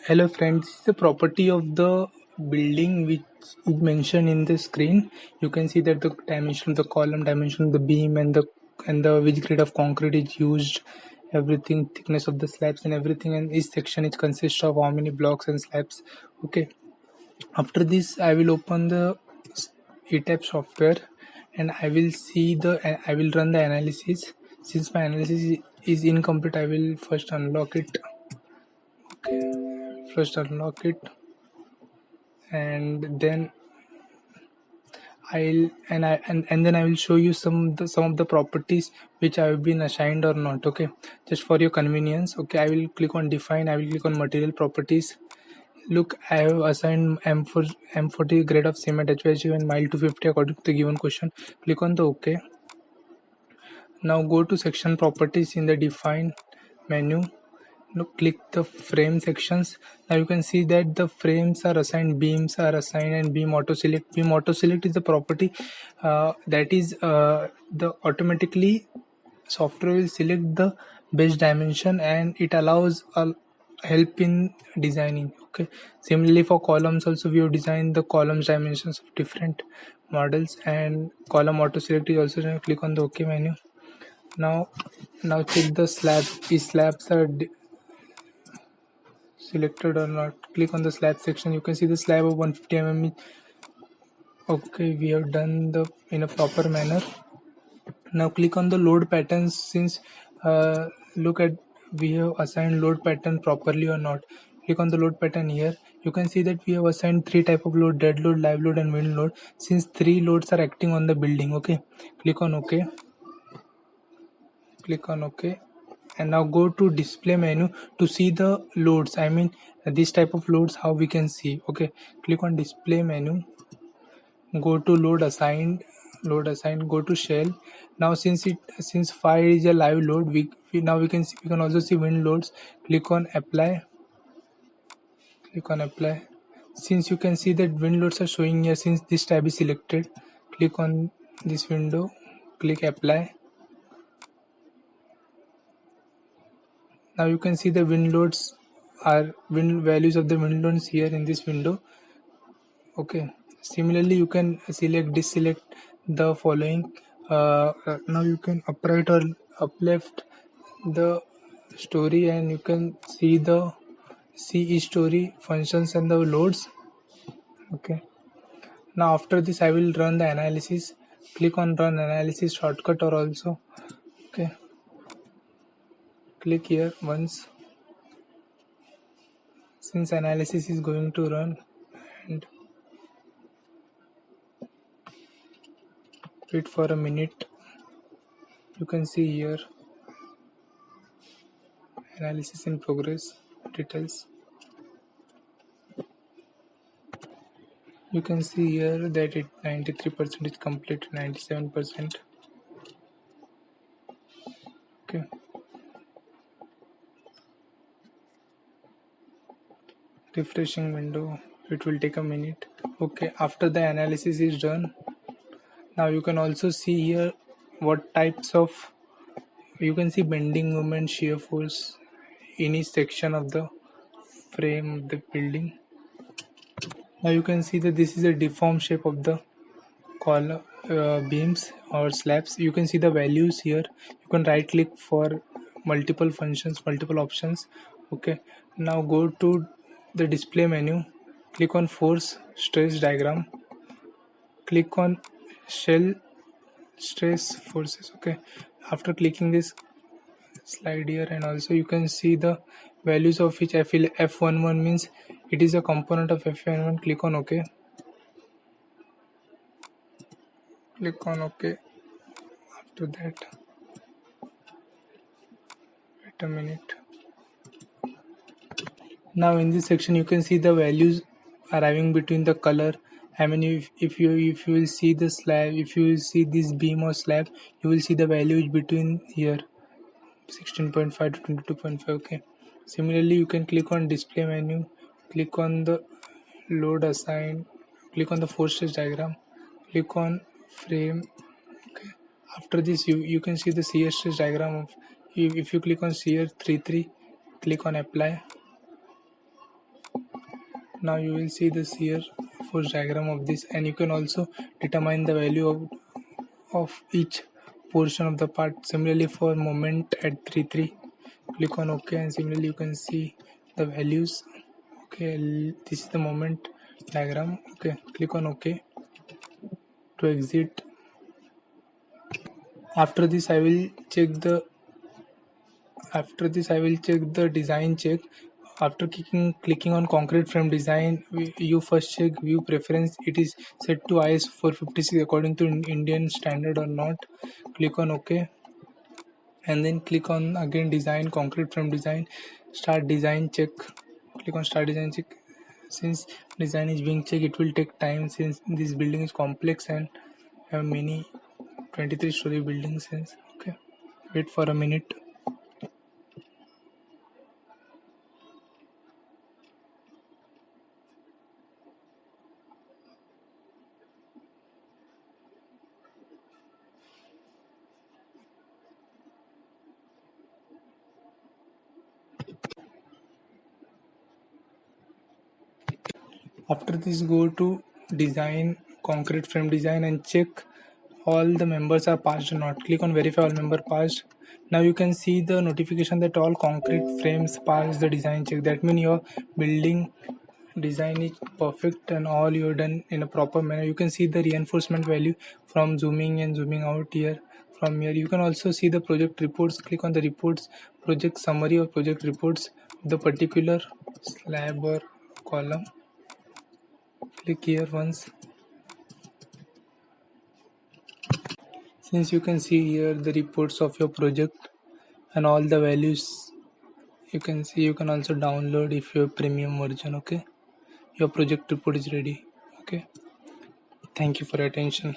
Hello friends, this is the property of the building which is mentioned in the screen. You can see that the dimension of the column, dimension of the beam, and the which grade of concrete is used, everything, thickness of the slabs and everything, and each section it consists of how many blocks and slabs. Okay. After this, I will open the ETAP software and I will run the analysis. Since my analysis is incomplete, I will first unlock it. Okay, first unlock it, and then and then I will show you some of the properties which have been assigned or not. Okay, just for your convenience. Okay, I will click on define. I will click on material properties. Look, I have assigned M40 grade of cement HYG and mile 250 according to the given question. Click on the OK. Now go to section properties in the define menu. Now click the frame sections. Now you can see that the frames are assigned, beams are assigned, and beam auto select. Beam auto select is the property that is the automatically software will select the best dimension and it allows help in designing. Okay, similarly for columns also we have designed the columns dimensions of different models, and column auto select is also done. Click on the OK menu. Now check the slab. If slabs are selected or not. Click on the slab section. You can see the slab of 150 mm. Okay, we have done the in a proper manner. Now click on the load patterns. Since look at, we have assigned load pattern properly or not. Click on the load pattern here. You can see that we have assigned three type of load: dead load, live load, and wind load. Since three loads are acting on the building. Okay, click on OK. Click on OK. And now go to display menu to see the loads. I mean this type of loads how we can see. Okay, click on display menu, go to load assigned, go to shell. Now since fire is a live load, we can see, we can also see wind loads. Click on apply. Since you can see that wind loads are showing here, since this tab is selected, click on this window, click apply. Now you can see the wind loads are wind values of the wind loads here in this window. Okay, similarly you can select deselect the following. Now you can upright or uplift the story and you can see each story functions and the loads. Okay, now after this I will run the analysis. Click on run analysis shortcut or also. Okay, click here once. Since analysis is going to run, and wait for a minute. You can see here analysis in progress, details. You can see here that it 93% is complete, 97%. Okay, refreshing window, it will take a minute. Okay, after the analysis is done, now you can also see here what types of, you can see bending moment, shear force in each section of the frame of the building. Now you can see that this is a deformed shape of the column, beams or slabs. You can see the values here. You can right click for multiple functions, multiple options. Okay, now go to the display menu, click on force stress diagram, click on shell stress forces. Okay, after clicking this, slide here, and also you can see the values of each. F11 means it is a component of F11. Click on OK. Click on OK. After that, wait a minute. Now in this section you can see the values arriving between the color. I mean if you will see the slab, if you will see this beam or slab, you will see the values between here 16.5 to 22.5. Okay, similarly you can click on display menu, click on the load assign, click on the force stress diagram, click on frame. Okay, after this you can see the shear stress diagram of, if you click on shear 33, click on apply. Now you will see the shear force diagram of this, and you can also determine the value of each portion of the part. Similarly for moment at 3 3, click on OK, and similarly you can see the values. Okay, this is the moment diagram. Okay, click on OK to exit. After this I will check the design check. After clicking on concrete frame design, you first check view preference, it is set to IS 456 according to Indian standard or not. Click on OK, and then click on again design, concrete frame design, start design check. Click on start design check. Since design is being checked, it will take time since this building is complex and have many 23-story buildings. Since okay, wait for a minute. After this, go to design, concrete frame design, and check all the members are passed or not. Click on verify all member passed. Now you can see the notification that all concrete frames passed the design check. That means your building design is perfect and all you're done in a proper manner. You can see the reinforcement value from zooming and zooming out here. From here you can also see the project reports. Click on the reports, project summary or project reports, the particular slab or column. Click here once. Since you can see here the reports of your project and all the values, you can see, you can also download if you have premium version. Okay, your project report is ready. Okay, thank you for your attention.